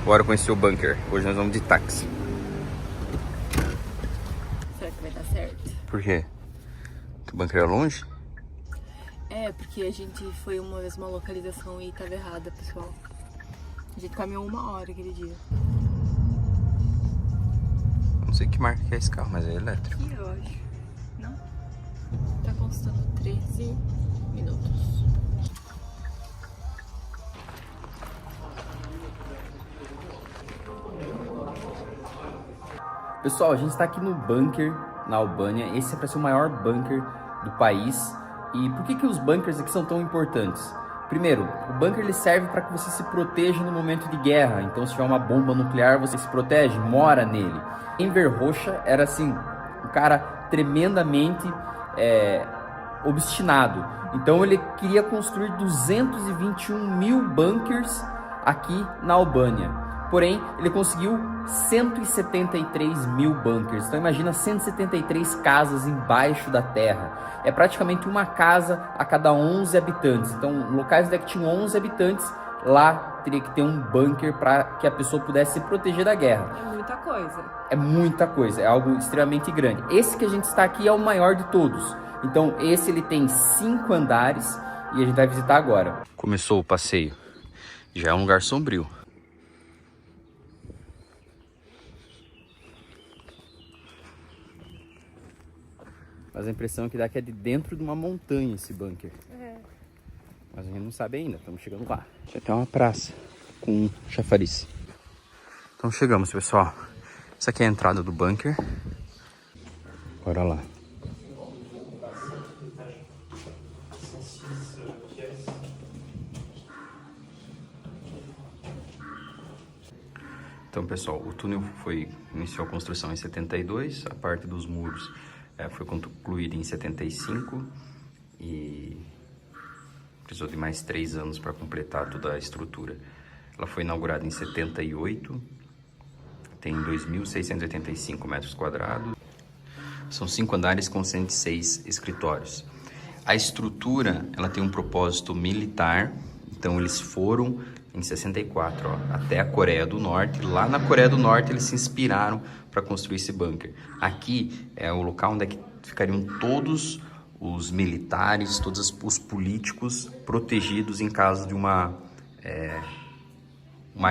Bora conhecer o bunker. Hoje nós vamos de táxi. Será que vai dar certo? Por quê? O bunker é longe? É, porque a gente foi uma vez uma localização e tava errada, pessoal. A gente caminhou 1 hora aquele dia. Não sei que marca que é esse carro, mas é elétrico. Aqui, eu acho. Não? Tá constando 13 minutos. Pessoal, a gente está aqui no bunker na Albânia. Esse é para ser o maior bunker do país. E por que os bunkers aqui são tão importantes? Primeiro, o bunker ele serve para que você se proteja no momento de guerra. Então, se tiver uma bomba nuclear, você se protege, mora nele. Enver Hoxha era assim, um cara tremendamente obstinado. Então, ele queria construir 221 mil bunkers aqui na Albânia. Porém, ele conseguiu 173 mil bunkers. Então imagina 173 casas embaixo da terra. É praticamente uma casa a cada 11 habitantes. Então, locais onde tinham 11 habitantes, lá teria que ter um bunker para que a pessoa pudesse se proteger da guerra. É muita coisa. É muita coisa, é algo extremamente grande. Esse que a gente está aqui é o maior de todos. Então, esse ele tem 5 andares e a gente vai visitar agora. Começou o passeio. Já é um lugar sombrio. Mas a impressão que dá que é de dentro de uma montanha esse bunker. É. Mas a gente não sabe ainda, estamos chegando lá. Já tem uma praça com chafariz. Então chegamos, pessoal. Essa aqui é a entrada do bunker. Bora lá. Então, pessoal, o túnel iniciou a construção em 72, a parte dos muros foi concluída em 75 e precisou de mais 3 anos para completar toda a estrutura. Ela foi inaugurada em 78, tem 2.685 metros quadrados, são 5 andares com 106 escritórios. A estrutura ela tem um propósito militar, então eles foram em 64, até a Coreia do Norte. Lá na Coreia do Norte eles se inspiraram para construir esse bunker. Aqui é o local onde ficariam todos os militares, todos os políticos protegidos em caso de uma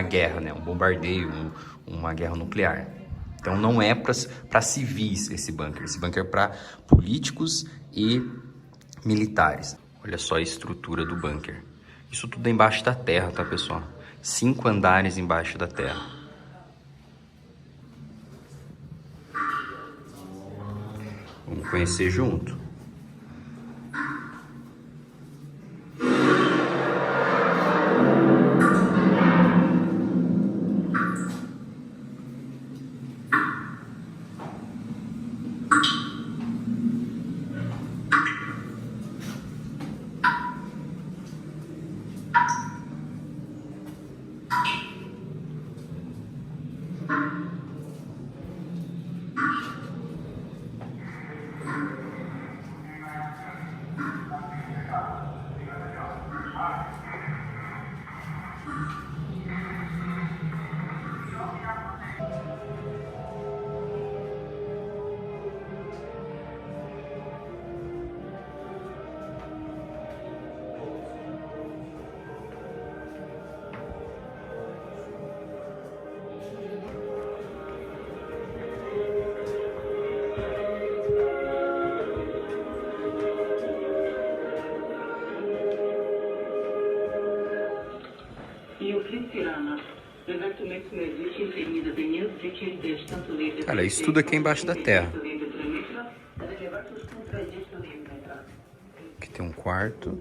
guerra, né? Um bombardeio, uma guerra nuclear. Então não é para civis esse bunker. Esse bunker é para políticos e militares. Olha só a estrutura do bunker. Isso tudo é embaixo da terra, tá, pessoal? 5 andares embaixo da terra. Vamos conhecer junto. Cara, isso tudo aqui é embaixo da terra. Aqui tem um quarto.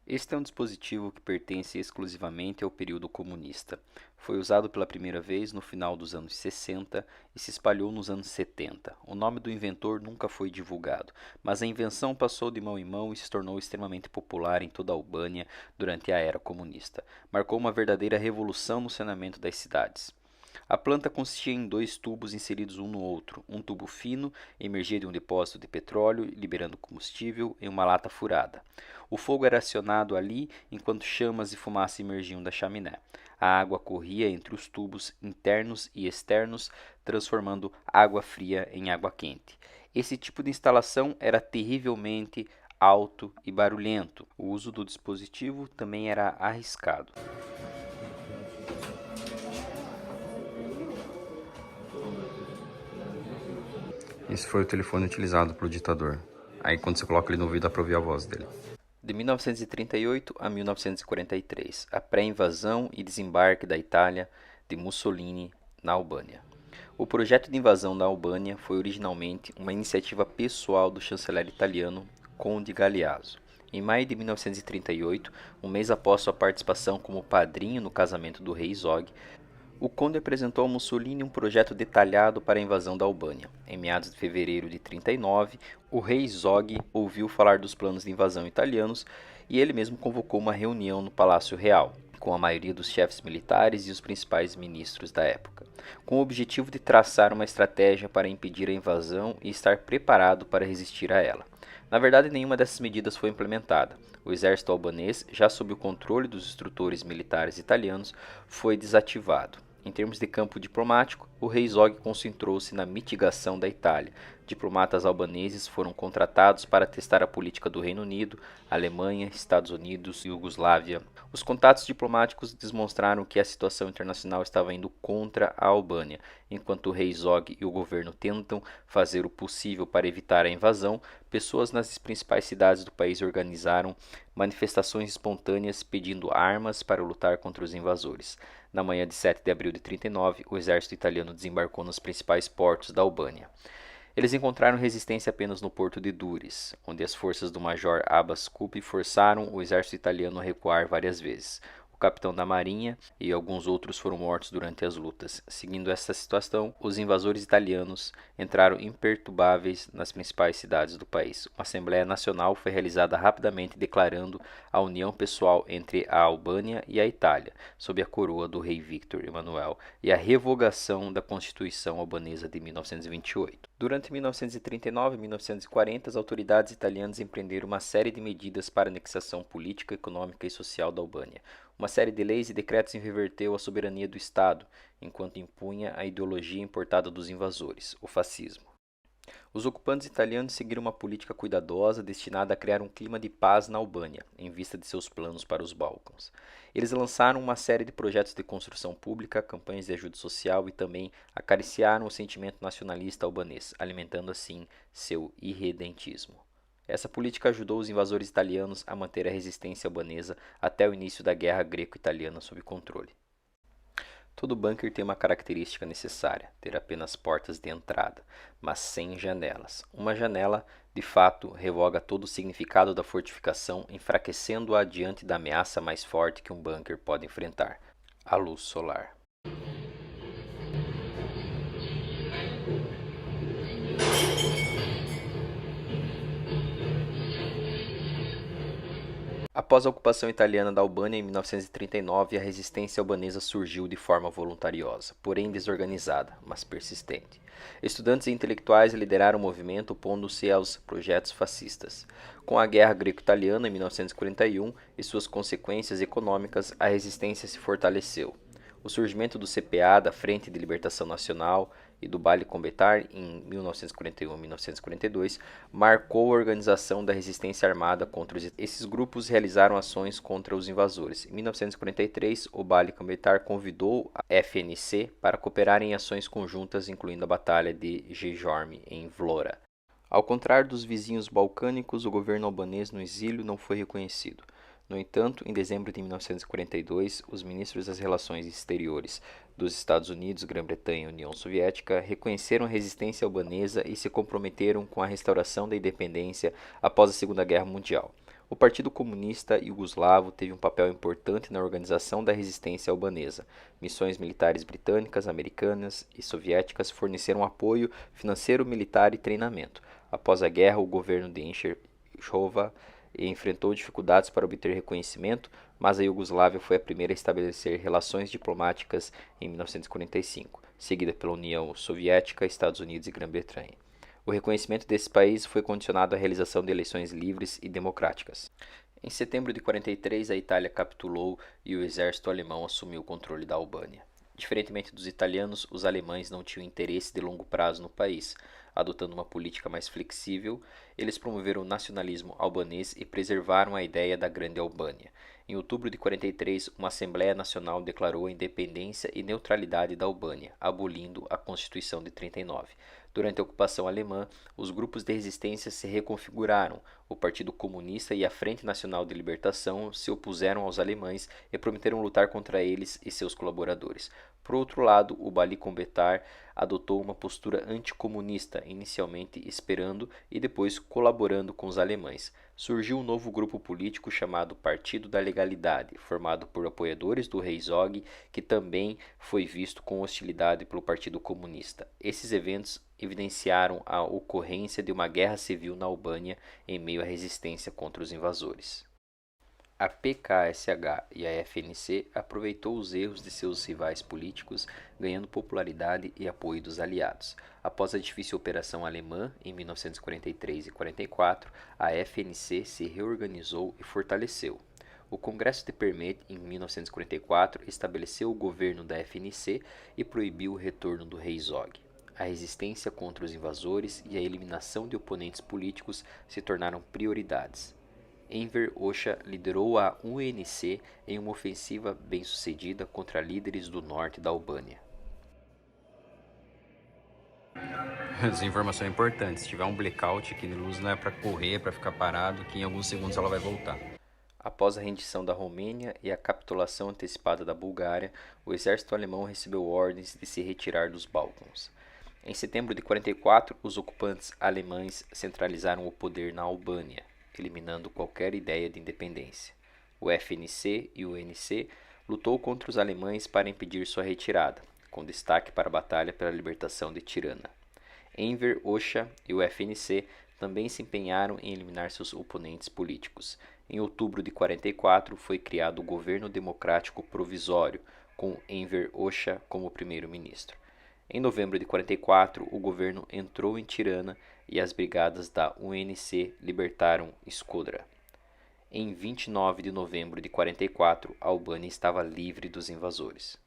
Este é um dispositivo que pertence exclusivamente ao período comunista. Foi usado pela primeira vez no final dos anos 60 e se espalhou nos anos 70. O nome do inventor nunca foi divulgado, mas a invenção passou de mão em mão e se tornou extremamente popular em toda a Albânia durante a era comunista. Marcou uma verdadeira revolução no saneamento das cidades. A planta consistia em 2 tubos inseridos um no outro. Um tubo fino emergia de um depósito de petróleo, liberando combustível em uma lata furada. O fogo era acionado ali enquanto chamas e fumaça emergiam da chaminé. A água corria entre os tubos internos e externos, transformando água fria em água quente. Esse tipo de instalação era terrivelmente alto e barulhento. O uso do dispositivo também era arriscado. Esse foi o telefone utilizado pelo ditador. Aí quando você coloca ele no ouvido, dá pra ouvir a voz dele. De 1938 a 1943, a pré-invasão e desembarque da Itália de Mussolini na Albânia. O projeto de invasão da Albânia foi originalmente uma iniciativa pessoal do chanceler italiano Conde Galeazzo. Em maio de 1938, um mês após sua participação como padrinho no casamento do rei Zog, o conde apresentou a Mussolini um projeto detalhado para a invasão da Albânia. Em meados de fevereiro de 39, o rei Zog ouviu falar dos planos de invasão italianos e ele mesmo convocou uma reunião no Palácio Real, com a maioria dos chefes militares e os principais ministros da época, com o objetivo de traçar uma estratégia para impedir a invasão e estar preparado para resistir a ela. Na verdade, nenhuma dessas medidas foi implementada. O exército albanês, já sob o controle dos instrutores militares italianos, foi desativado. Em termos de campo diplomático, o rei Zog concentrou-se na mitigação da Itália. Diplomatas albaneses foram contratados para testar a política do Reino Unido, Alemanha, Estados Unidos e Iugoslávia. Os contatos diplomáticos demonstraram que a situação internacional estava indo contra a Albânia. Enquanto o rei Zog e o governo tentam fazer o possível para evitar a invasão, pessoas nas principais cidades do país organizaram manifestações espontâneas pedindo armas para lutar contra os invasores. Na manhã de 7 de abril de 39, o exército italiano desembarcou nos principais portos da Albânia. Eles encontraram resistência apenas no porto de Dures, onde as forças do major Abbas Kupi forçaram o exército italiano a recuar várias vezes. O capitão da marinha e alguns outros foram mortos durante as lutas. Seguindo essa situação, os invasores italianos entraram imperturbáveis nas principais cidades do país. Uma Assembleia Nacional foi realizada rapidamente declarando a união pessoal entre a Albânia e a Itália, sob a coroa do rei Victor Emanuel, e a revogação da Constituição albanesa de 1928. Durante 1939 e 1940, as autoridades italianas empreenderam uma série de medidas para a anexação política, econômica e social da Albânia. Uma série de leis e decretos reverteu a soberania do Estado, enquanto impunha a ideologia importada dos invasores, o fascismo. Os ocupantes italianos seguiram uma política cuidadosa destinada a criar um clima de paz na Albânia, em vista de seus planos para os Balcãs. Eles lançaram uma série de projetos de construção pública, campanhas de ajuda social e também acariciaram o sentimento nacionalista albanês, alimentando assim seu irredentismo. Essa política ajudou os invasores italianos a manter a resistência albanesa até o início da Guerra Greco-Italiana sob controle. Todo bunker tem uma característica necessária, ter apenas portas de entrada, mas sem janelas. Uma janela, de fato, revoga todo o significado da fortificação, enfraquecendo-a diante da ameaça mais forte que um bunker pode enfrentar: a luz solar. Após a ocupação italiana da Albânia em 1939, a resistência albanesa surgiu de forma voluntariosa, porém desorganizada, mas persistente. Estudantes e intelectuais lideraram o movimento opondo-se aos projetos fascistas. Com a Guerra Greco-Italiana em 1941 e suas consequências econômicas, a resistência se fortaleceu. O surgimento do CPA, da Frente de Libertação Nacional, e do Balli Kombëtar em 1941 e 1942 marcou a organização da resistência armada contra esses grupos realizaram ações contra os invasores. Em 1943, o Balli Kombëtar convidou a FNC para cooperar em ações conjuntas, incluindo a Batalha de Gjormi em Vlora. Ao contrário dos vizinhos balcânicos, o governo albanês no exílio não foi reconhecido. No entanto, em dezembro de 1942, os ministros das Relações Exteriores dos Estados Unidos, Grã-Bretanha e União Soviética reconheceram a resistência albanesa e se comprometeram com a restauração da independência após a Segunda Guerra Mundial. O Partido Comunista Iugoslavo teve um papel importante na organização da resistência albanesa. Missões militares britânicas, americanas e soviéticas forneceram apoio financeiro, militar e treinamento. Após a guerra, o governo de Encher Hoxha e enfrentou dificuldades para obter reconhecimento, mas a Iugoslávia foi a primeira a estabelecer relações diplomáticas em 1945, seguida pela União Soviética, Estados Unidos e Grã-Bretanha. O reconhecimento desse país foi condicionado à realização de eleições livres e democráticas. Em setembro de 43, a Itália capitulou e o exército alemão assumiu o controle da Albânia. Diferentemente dos italianos, os alemães não tinham interesse de longo prazo no país. Adotando uma política mais flexível, eles promoveram o nacionalismo albanês e preservaram a ideia da Grande Albânia. Em outubro de 43, uma Assembleia Nacional declarou a independência e neutralidade da Albânia, abolindo a Constituição de 39. Durante a ocupação alemã, os grupos de resistência se reconfiguraram. O Partido Comunista e a Frente Nacional de Libertação se opuseram aos alemães e prometeram lutar contra eles e seus colaboradores. Por outro lado, o Balikon Betar adotou uma postura anticomunista, inicialmente esperando e depois colaborando com os alemães. Surgiu um novo grupo político chamado Partido da Legalidade, formado por apoiadores do rei Zog, que também foi visto com hostilidade pelo Partido Comunista. Esses eventos evidenciaram a ocorrência de uma guerra civil na Albânia em meio à resistência contra os invasores. A PKSH e a FNC aproveitou os erros de seus rivais políticos, ganhando popularidade e apoio dos aliados. Após a difícil operação alemã, em 1943 e 44, a FNC se reorganizou e fortaleceu. O Congresso de Permet, em 1944, estabeleceu o governo da FNC e proibiu o retorno do rei Zog. A resistência contra os invasores e a eliminação de oponentes políticos se tornaram prioridades. Enver Hoxha liderou a UNC em uma ofensiva bem-sucedida contra líderes do norte da Albânia. Essa informação é importante. Se tiver um blackout aqui de luz, não é para correr, é para ficar parado, que em alguns segundos ela vai voltar. Após a rendição da Romênia e a capitulação antecipada da Bulgária, o exército alemão recebeu ordens de se retirar dos Balcãs. Em setembro de 44, os ocupantes alemães centralizaram o poder na Albânia, eliminando qualquer ideia de independência. O FNC e o UNC lutou contra os alemães para impedir sua retirada, com destaque para a batalha pela libertação de Tirana. Enver Hoxha e o FNC também se empenharam em eliminar seus oponentes políticos. Em outubro de 44 foi criado o Governo Democrático Provisório, com Enver Hoxha como primeiro-ministro. Em novembro de 44, o governo entrou em Tirana e as brigadas da UNC libertaram Shkodra. Em 29 de novembro de 44, a Albânia estava livre dos invasores.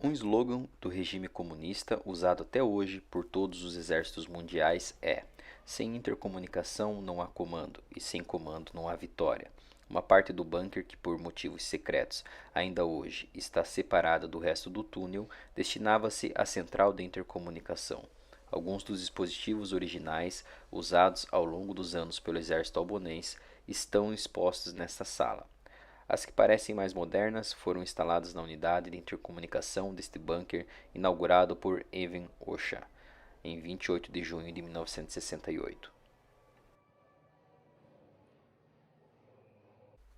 Um slogan do regime comunista usado até hoje por todos os exércitos mundiais é: sem intercomunicação não há comando, e sem comando não há vitória. Uma parte do bunker que, por motivos secretos, ainda hoje está separada do resto do túnel, destinava-se à central de intercomunicação. Alguns dos dispositivos originais, usados ao longo dos anos pelo exército albonês, estão expostos nesta sala. As que parecem mais modernas foram instaladas na unidade de intercomunicação deste bunker, inaugurado por Enver Hoxha, em 28 de junho de 1968.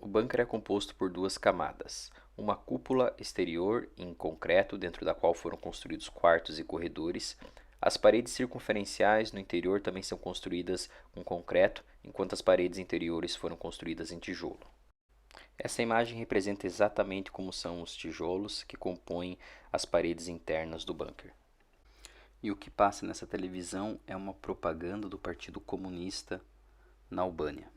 O bunker é composto por duas camadas, uma cúpula exterior em concreto dentro da qual foram construídos quartos e corredores. As paredes circunferenciais no interior também são construídas com concreto, enquanto as paredes interiores foram construídas em tijolo. Essa imagem representa exatamente como são os tijolos que compõem as paredes internas do bunker. E o que passa nessa televisão é uma propaganda do Partido Comunista na Albânia.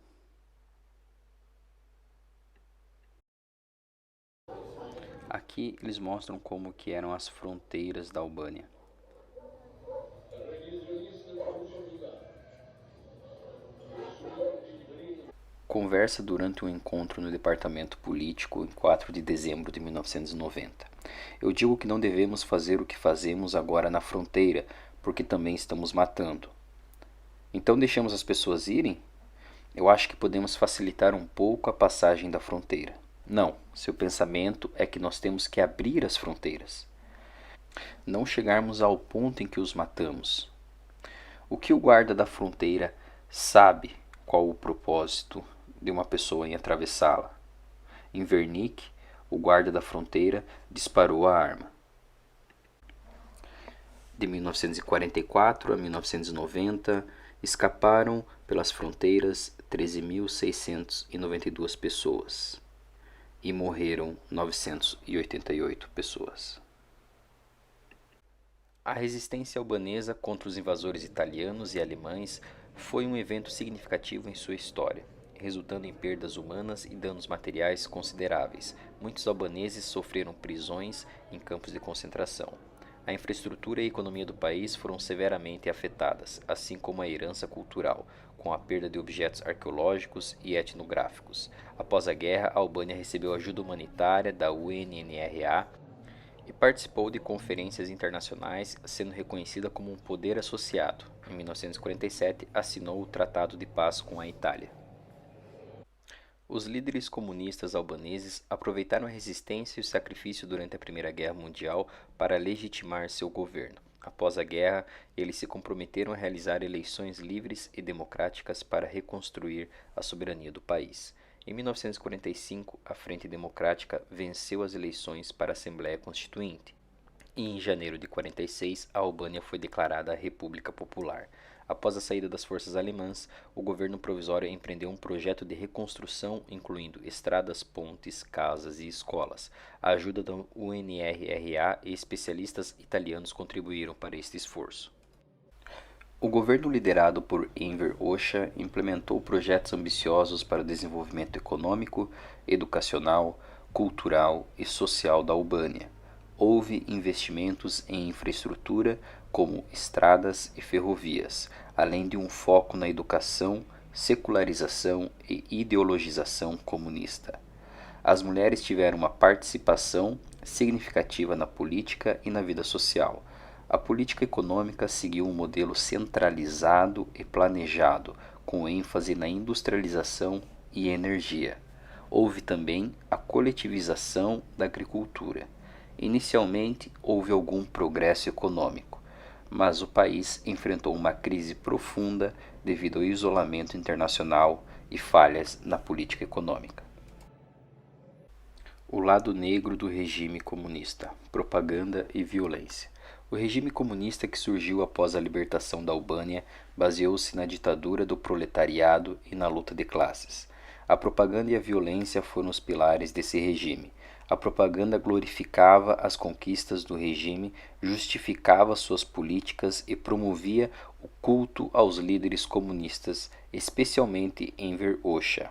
Aqui eles mostram como que eram as fronteiras da Albânia. Conversa durante um encontro no departamento político em 4 de dezembro de 1990. Eu digo que não devemos fazer o que fazemos agora na fronteira, porque também estamos matando. Então deixamos as pessoas irem? Eu acho que podemos facilitar um pouco a passagem da fronteira. Não, seu pensamento é que nós temos que abrir as fronteiras. Não chegarmos ao ponto em que os matamos. O que o guarda da fronteira sabe qual o propósito de uma pessoa em atravessá-la? Em Vernik, o guarda da fronteira disparou a arma. De 1944 a 1990, escaparam pelas fronteiras 13.692 pessoas e morreram 988 pessoas. A resistência albanesa contra os invasores italianos e alemães foi um evento significativo em sua história, resultando em perdas humanas e danos materiais consideráveis. Muitos albaneses sofreram prisões em campos de concentração. A infraestrutura e a economia do país foram severamente afetadas, assim como a herança cultural, com a perda de objetos arqueológicos e etnográficos. Após a guerra, a Albânia recebeu ajuda humanitária da UNRWA e participou de conferências internacionais, sendo reconhecida como um poder associado. Em 1947, assinou o Tratado de Paz com a Itália. Os líderes comunistas albaneses aproveitaram a resistência e o sacrifício durante a Primeira Guerra Mundial para legitimar seu governo. Após a guerra, eles se comprometeram a realizar eleições livres e democráticas para reconstruir a soberania do país. Em 1945, a Frente Democrática venceu as eleições para a Assembleia Constituinte. E em janeiro de 46, a Albânia foi declarada República Popular. Após a saída das forças alemãs, o governo provisório empreendeu um projeto de reconstrução, incluindo estradas, pontes, casas e escolas. A ajuda da UNRWA e especialistas italianos contribuíram para este esforço. O governo liderado por Enver Hoxha implementou projetos ambiciosos para o desenvolvimento econômico, educacional, cultural e social da Albânia. Houve investimentos em infraestrutura como estradas e ferrovias, além de um foco na educação, secularização e ideologização comunista. As mulheres tiveram uma participação significativa na política e na vida social. A política econômica seguiu um modelo centralizado e planejado, com ênfase na industrialização e energia. Houve também a coletivização da agricultura. Inicialmente, houve algum progresso econômico, mas o país enfrentou uma crise profunda devido ao isolamento internacional e falhas na política econômica. O lado negro do regime comunista: propaganda e violência. O regime comunista que surgiu após a libertação da Albânia baseou-se na ditadura do proletariado e na luta de classes. A propaganda e a violência foram os pilares desse regime. A propaganda glorificava as conquistas do regime, justificava suas políticas e promovia o culto aos líderes comunistas, especialmente Enver Hoxha.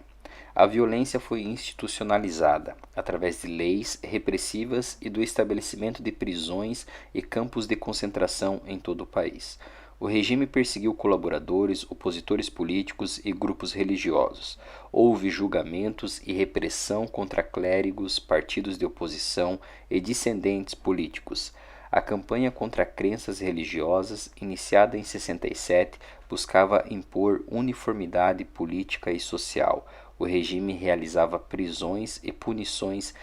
A violência foi institucionalizada, através de leis repressivas e do estabelecimento de prisões e campos de concentração em todo o país. O regime perseguiu colaboradores, opositores políticos e grupos religiosos. Houve julgamentos e repressão contra clérigos, partidos de oposição e dissidentes políticos. A campanha contra crenças religiosas, iniciada em 67, buscava impor uniformidade política e social. O regime realizava prisões e punições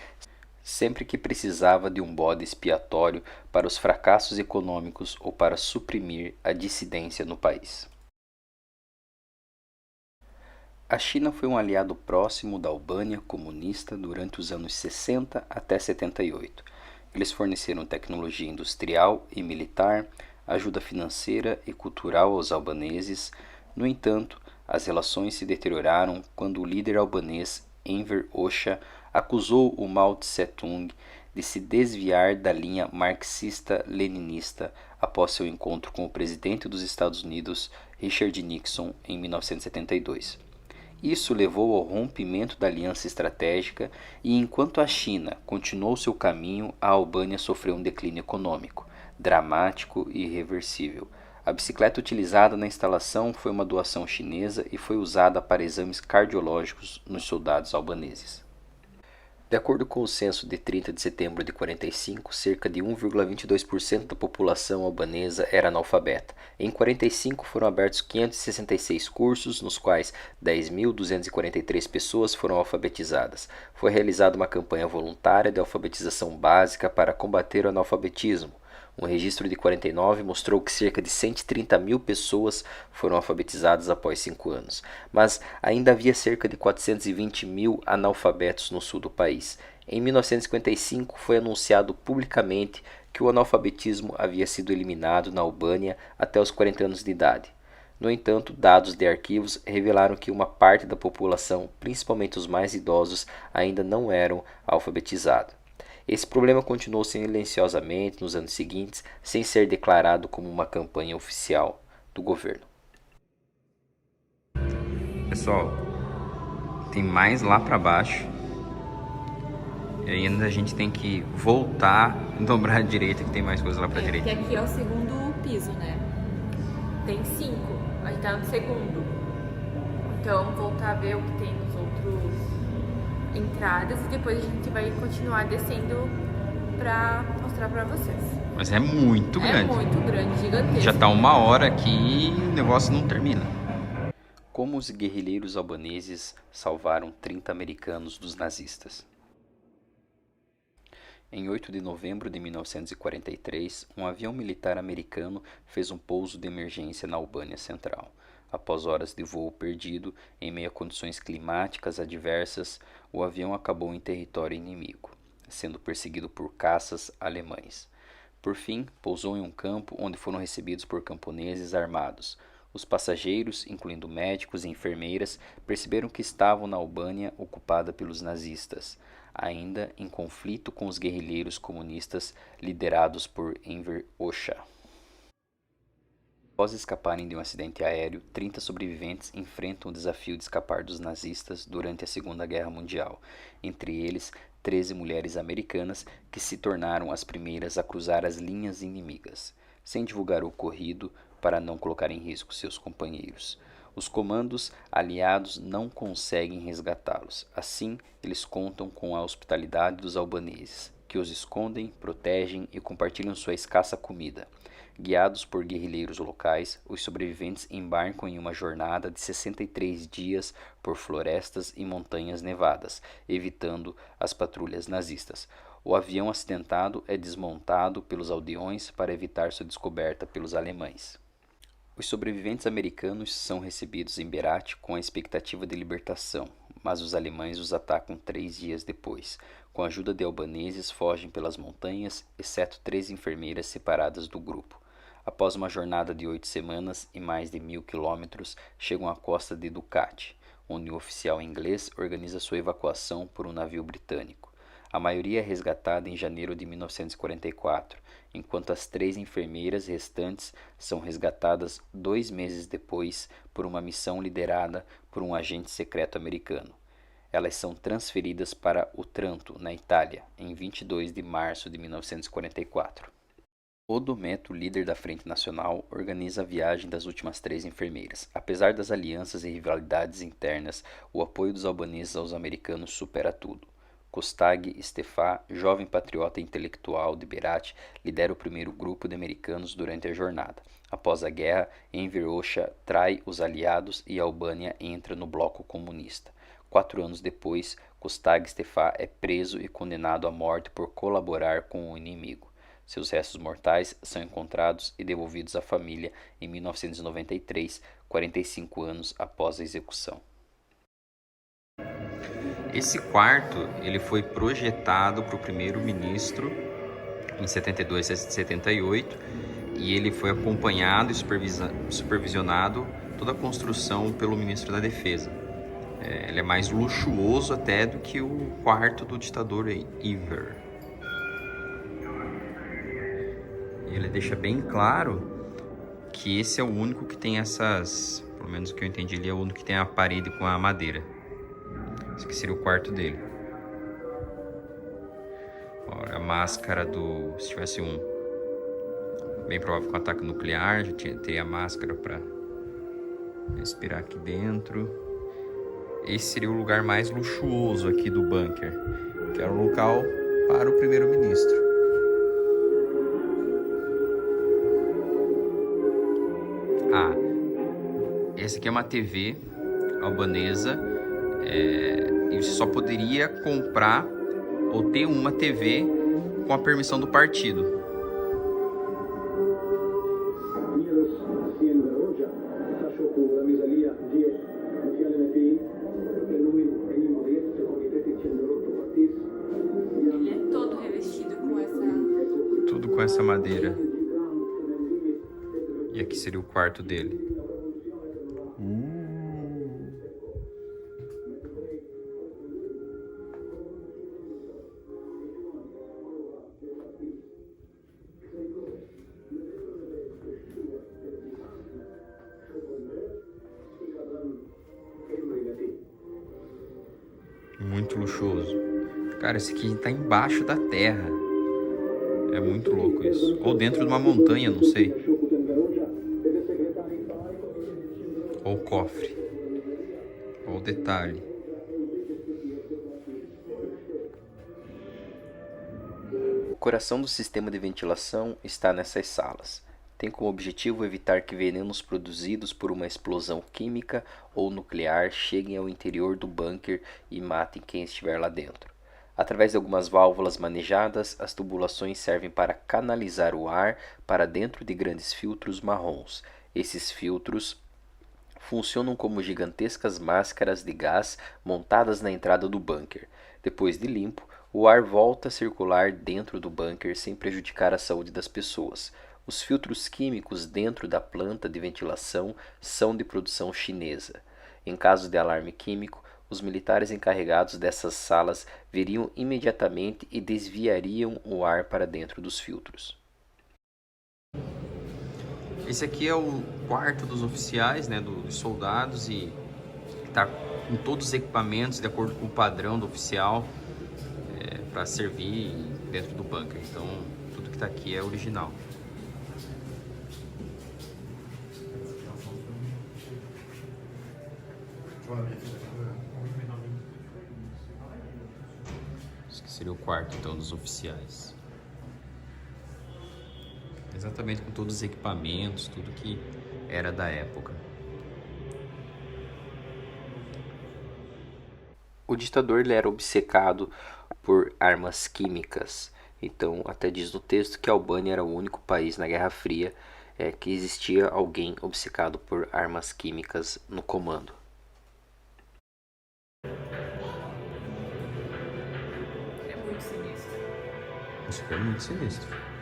sempre que precisava de um bode expiatório para os fracassos econômicos ou para suprimir a dissidência no país. A China foi um aliado próximo da Albânia comunista durante os anos 60 até 78. Eles forneceram tecnologia industrial e militar, ajuda financeira e cultural aos albaneses. No entanto, as relações se deterioraram quando o líder albanês Enver Hoxha acusou o Mao Tse-tung de se desviar da linha marxista-leninista após seu encontro com o presidente dos Estados Unidos, Richard Nixon, em 1972. Isso levou ao rompimento da aliança estratégica e, enquanto a China continuou seu caminho, a Albânia sofreu um declínio econômico, dramático e irreversível. A bicicleta utilizada na instalação foi uma doação chinesa e foi usada para exames cardiológicos nos soldados albaneses. De acordo com o censo de 30 de setembro de 45, cerca de 1,22% da população albanesa era analfabeta. Em 45 foram abertos 566 cursos, nos quais 10.243 pessoas foram alfabetizadas. Foi realizada uma campanha voluntária de alfabetização básica para combater o analfabetismo. Um registro de 49 mostrou que cerca de 130 mil pessoas foram alfabetizadas após 5 anos, mas ainda havia cerca de 420 mil analfabetos no sul do país. Em 1955 foi anunciado publicamente que o analfabetismo havia sido eliminado na Albânia até os 40 anos de idade. No entanto, dados de arquivos revelaram que uma parte da população, principalmente os mais idosos, ainda não eram alfabetizados. Esse problema continuou silenciosamente nos anos seguintes, sem ser declarado como uma campanha oficial do governo. Pessoal, tem mais lá para baixo. E ainda a gente tem que voltar, dobrar à direita, que tem mais coisa lá pra direita. Porque aqui é o segundo piso, né? Tem 5, a gente tá no segundo. Então, voltar a ver o que tem nos outros entradas e depois a gente vai continuar descendo pra mostrar pra vocês. Mas é muito grande. É muito grande, gigantesco. Já tá 1 hora aqui e o negócio não termina. Como os guerrilheiros albaneses salvaram 30 americanos dos nazistas? Em 8 de novembro de 1943, um avião militar americano fez um pouso de emergência na Albânia Central. Após horas de voo perdido, em meio a condições climáticas adversas, o avião acabou em território inimigo, sendo perseguido por caças alemães. Por fim, pousou em um campo onde foram recebidos por camponeses armados. Os passageiros, incluindo médicos e enfermeiras, perceberam que estavam na Albânia ocupada pelos nazistas, ainda em conflito com os guerrilheiros comunistas liderados por Enver Hoxha. Após escaparem de um acidente aéreo, 30 sobreviventes enfrentam o desafio de escapar dos nazistas durante a Segunda Guerra Mundial, entre eles 13 mulheres americanas que se tornaram as primeiras a cruzar as linhas inimigas, sem divulgar o ocorrido para não colocar em risco seus companheiros. Os comandos aliados não conseguem resgatá-los. Assim, eles contam com a hospitalidade dos albaneses, que os escondem, protegem e compartilham sua escassa comida. Guiados por guerrilheiros locais, os sobreviventes embarcam em uma jornada de 63 dias por florestas e montanhas nevadas, evitando as patrulhas nazistas. O avião acidentado é desmontado pelos aldeões para evitar sua descoberta pelos alemães. Os sobreviventes americanos são recebidos em Berat com a expectativa de libertação, mas os alemães os atacam 3 dias depois. Com a ajuda de albaneses, fogem pelas montanhas, exceto 3 enfermeiras separadas do grupo. Após uma jornada de 8 semanas e mais de 1.000 quilômetros, chegam à costa de Ducati, onde um oficial inglês organiza sua evacuação por um navio britânico. A maioria é resgatada em janeiro de 1944, enquanto as 3 enfermeiras restantes são resgatadas 2 meses depois por uma missão liderada por um agente secreto americano. Elas são transferidas para Otranto, na Itália, em 22 de março de 1944. Odometo, líder da Frente Nacional, organiza a viagem das últimas 3 enfermeiras. Apesar das alianças e rivalidades internas, o apoio dos albaneses aos americanos supera tudo. Kostag Stefan, jovem patriota intelectual de Berat, lidera o primeiro grupo de americanos durante a jornada. Após a guerra, Enver Hoxha trai os aliados e a Albânia entra no bloco comunista. 4 anos depois, Kostag Stefan é preso e condenado à morte por colaborar com o inimigo. Seus restos mortais são encontrados e devolvidos à família em 1993, 45 anos após a execução. Esse quarto ele foi projetado para o primeiro-ministro em 72 e 78 e ele foi acompanhado e supervisionado toda a construção pelo ministro da Defesa. Ele é mais luxuoso até do que o quarto do ditador Enver. Ele deixa bem claro que esse é o único que tem essas, pelo menos o que eu entendi, ele é o único que tem a parede com a madeira. Esse aqui seria o quarto dele. Olha, a máscara do... Se tivesse um... Bem provável com ataque nuclear, já teria a máscara para respirar aqui dentro. Esse seria o lugar mais luxuoso aqui do bunker, que era o local para o primeiro-ministro. Essa aqui é uma TV albanesa. E você só poderia comprar ou ter uma TV com a permissão do partido. Ele é todo revestido com essa... Tudo com essa madeira. E aqui seria o quarto dele. Muito luxuoso. Cara, esse aqui tá embaixo da terra. É muito louco isso. Ou dentro de uma montanha, não sei. Ou cofre. Ou detalhe. O coração do sistema de ventilação está nessas salas. Tem como objetivo evitar que venenos produzidos por uma explosão química ou nuclear cheguem ao interior do bunker e matem quem estiver lá dentro. Através de algumas válvulas manejadas, as tubulações servem para canalizar o ar para dentro de grandes filtros marrons. Esses filtros funcionam como gigantescas máscaras de gás montadas na entrada do bunker. Depois de limpo, o ar volta a circular dentro do bunker sem prejudicar a saúde das pessoas. Os filtros químicos dentro da planta de ventilação são de produção chinesa. Em caso de alarme químico, os militares encarregados dessas salas viriam imediatamente e desviariam o ar para dentro dos filtros. Esse aqui é o quarto dos oficiais, né, dos soldados, e tá com todos os equipamentos de acordo com o padrão do oficial para servir dentro do bunker. Então, tudo que tá aqui é original. Esse aqui seria o quarto, então, dos oficiais. Exatamente com todos os equipamentos, tudo que era da época. O ditador ele era obcecado por armas químicas. Então, até diz no texto que a Albânia era o único país na Guerra Fria que existia alguém obcecado por armas químicas no comando. É muito sinistro. Isso aqui é muito sinistro.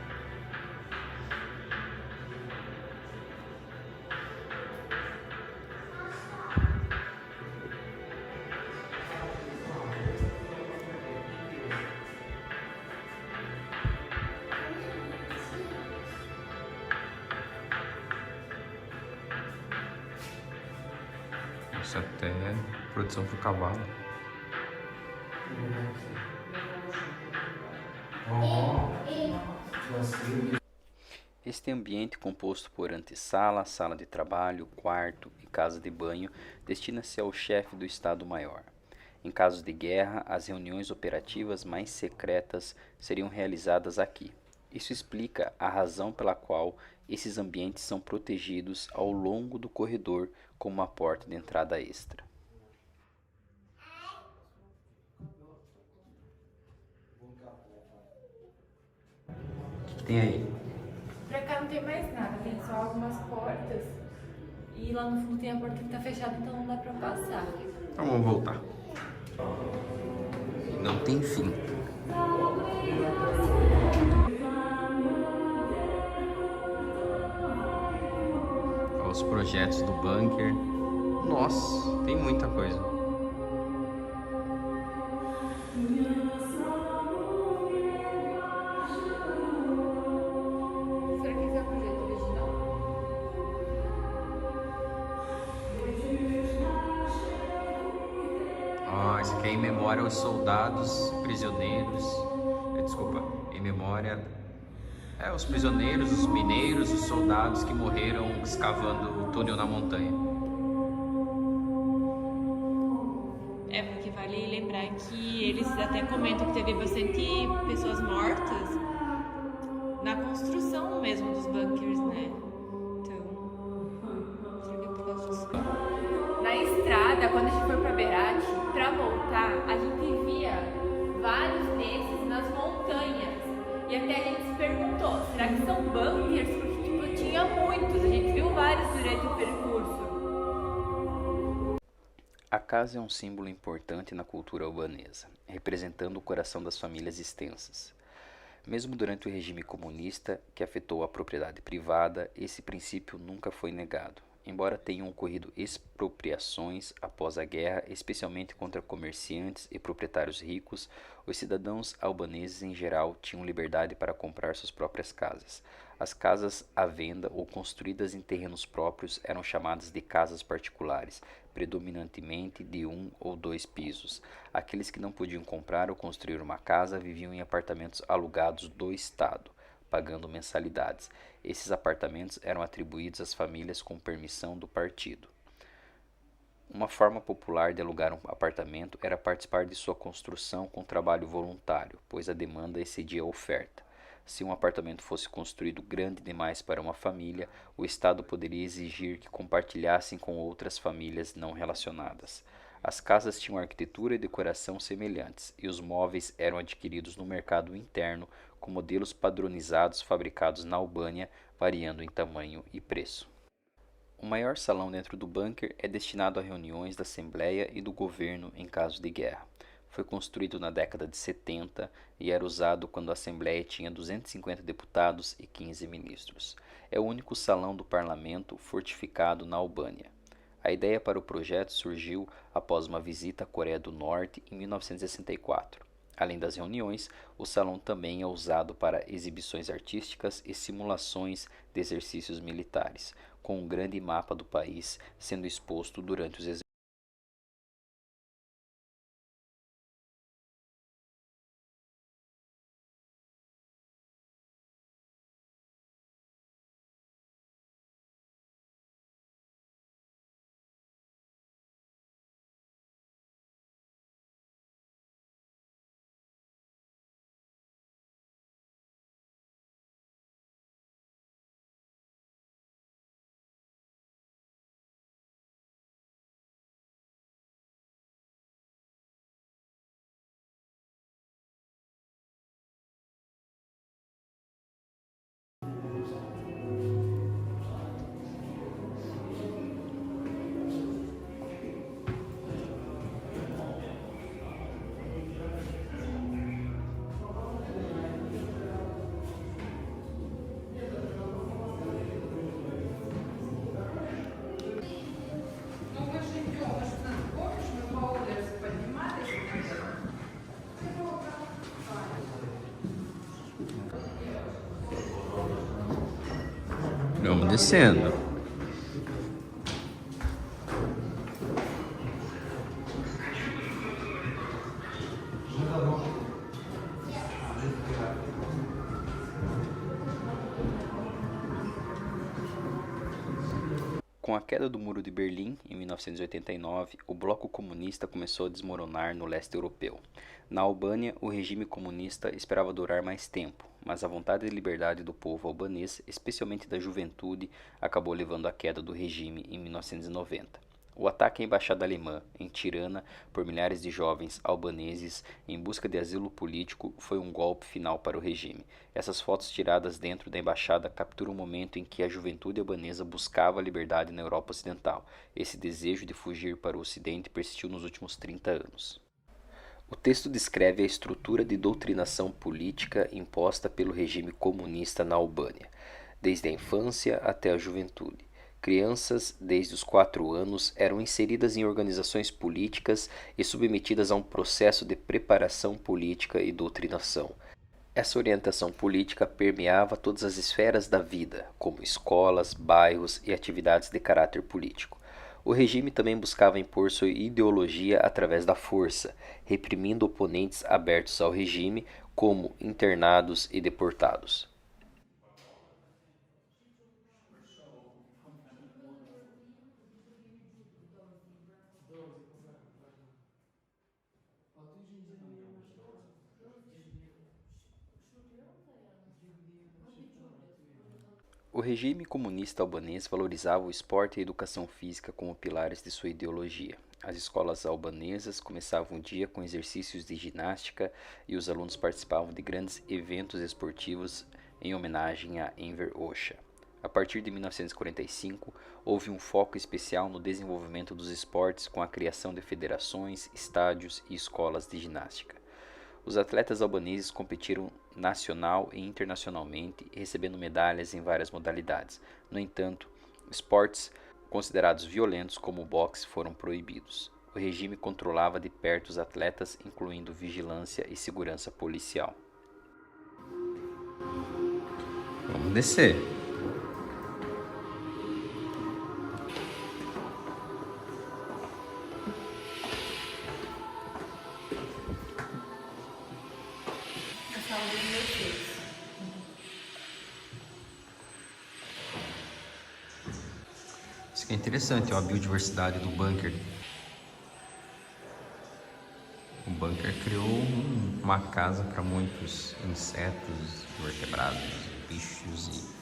Isso até produção pro cavalo. Este ambiente composto por antessala, sala de trabalho, quarto e casa de banho destina-se ao chefe do Estado-Maior. Em casos de guerra, as reuniões operativas mais secretas seriam realizadas aqui. Isso explica a razão pela qual esses ambientes são protegidos ao longo do corredor com uma porta de entrada extra. O que tem aí? Pra cá não tem mais nada, tem só algumas portas. E lá no fundo tem a porta que tá fechada, então não dá pra passar. Então vamos voltar. Não tem fim. Olha os projetos do bunker. Nossa, tem muita coisa. Será que esse é o projeto original? Ah, esse aqui é em memória aos soldados prisioneiros. Desculpa, em memória os prisioneiros, os mineiros, os soldados que morreram escavando o túnel na montanha. É, porque vale lembrar que eles até comentam que teve bastante pessoas mortas na construção mesmo dos bunkers, né? Então, será que é por causa disso? Na estrada, quando a gente foi pra Berat, pra voltar, a gente via vários desses nas montanhas. E até a gente se perguntou, será que são bunkers? Porque, tipo, tinha muitos, a gente viu vários durante o percurso. A casa é um símbolo importante na cultura albanesa, representando o coração das famílias extensas. Mesmo durante o regime comunista, que afetou a propriedade privada, esse princípio nunca foi negado. Embora tenham ocorrido expropriações após a guerra, especialmente contra comerciantes e proprietários ricos, os cidadãos albaneses em geral tinham liberdade para comprar suas próprias casas. As casas à venda ou construídas em terrenos próprios eram chamadas de casas particulares, predominantemente de 1 ou 2 pisos. Aqueles que não podiam comprar ou construir uma casa viviam em apartamentos alugados do Estado, pagando mensalidades. Esses apartamentos eram atribuídos às famílias com permissão do partido. Uma forma popular de alugar um apartamento era participar de sua construção com trabalho voluntário, pois a demanda excedia a oferta. Se um apartamento fosse construído grande demais para uma família, o Estado poderia exigir que compartilhassem com outras famílias não relacionadas. As casas tinham arquitetura e decoração semelhantes, e os móveis eram adquiridos no mercado interno com modelos padronizados fabricados na Albânia, variando em tamanho e preço. O maior salão dentro do bunker é destinado a reuniões da Assembleia e do governo em caso de guerra. Foi construído na década de 70 e era usado quando a Assembleia tinha 250 deputados e 15 ministros. É o único salão do parlamento fortificado na Albânia. A ideia para o projeto surgiu após uma visita à Coreia do Norte em 1964. Além das reuniões, o salão também é usado para exibições artísticas e simulações de exercícios militares, com um grande mapa do país sendo exposto durante os exercícios. Vamos descendo. Com a queda do Muro de Berlim, em 1989, o bloco comunista começou a desmoronar no leste europeu. Na Albânia, o regime comunista esperava durar mais tempo, mas a vontade de liberdade do povo albanês, especialmente da juventude, acabou levando à queda do regime em 1990. O ataque à embaixada alemã em Tirana por milhares de jovens albaneses em busca de asilo político foi um golpe final para o regime. Essas fotos tiradas dentro da embaixada capturam o momento em que a juventude albanesa buscava a liberdade na Europa Ocidental. Esse desejo de fugir para o Ocidente persistiu nos últimos 30 anos. O texto descreve a estrutura de doutrinação política imposta pelo regime comunista na Albânia, desde a infância até a juventude. Crianças, desde os 4 anos, eram inseridas em organizações políticas e submetidas a um processo de preparação política e doutrinação. Essa orientação política permeava todas as esferas da vida, como escolas, bairros e atividades de caráter político. O regime também buscava impor sua ideologia através da força, reprimindo oponentes abertos ao regime, como internados e deportados. O regime comunista albanês valorizava o esporte e a educação física como pilares de sua ideologia. As escolas albanesas começavam o dia com exercícios de ginástica e os alunos participavam de grandes eventos esportivos em homenagem a Enver Hoxha. A partir de 1945, houve um foco especial no desenvolvimento dos esportes com a criação de federações, estádios e escolas de ginástica. Os atletas albaneses competiram nacional e internacionalmente, recebendo medalhas em várias modalidades. No entanto, esportes considerados violentos como o boxe foram proibidos. O regime controlava de perto os atletas, incluindo vigilância e segurança policial. Vamos descer. A sala dos meus filhos. Isso aqui é interessante, ó, a biodiversidade do bunker. O bunker criou uma casa para muitos insetos, vertebrados, bichos e...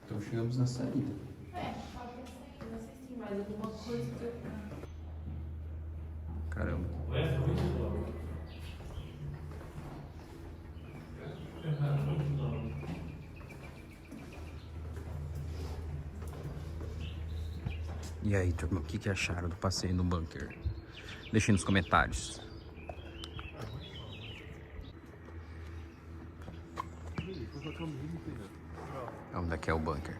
Então chegamos na saída. Falta sair, não sei se tem mais alguma coisa que eu... Caramba. E aí, turma, o que acharam do passeio no bunker? Deixem nos comentários. Onde é que é o bunker?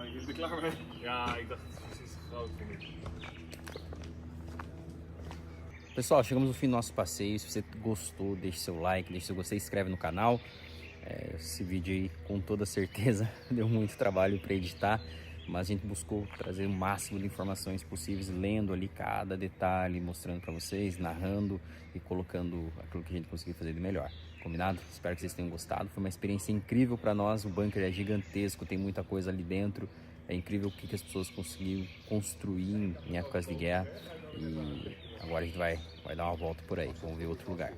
Ik ben er klaar mee. Ja, ik dacht het is te groot voor me. Pessoal, chegamos no fim do nosso passeio. Se você gostou, deixe seu like, deixe seu gostei, se inscreve no canal. Esse vídeo aí, com toda certeza, deu muito trabalho para editar, mas a gente buscou trazer o máximo de informações possíveis, lendo ali cada detalhe, mostrando para vocês, narrando e colocando aquilo que a gente conseguiu fazer de melhor. Combinado? Espero que vocês tenham gostado. Foi uma experiência incrível para nós. O bunker é gigantesco, tem muita coisa ali dentro. É incrível o que as pessoas conseguiram construir em épocas de guerra. E agora a gente vai dar uma volta por aí. Vamos ver outro lugar.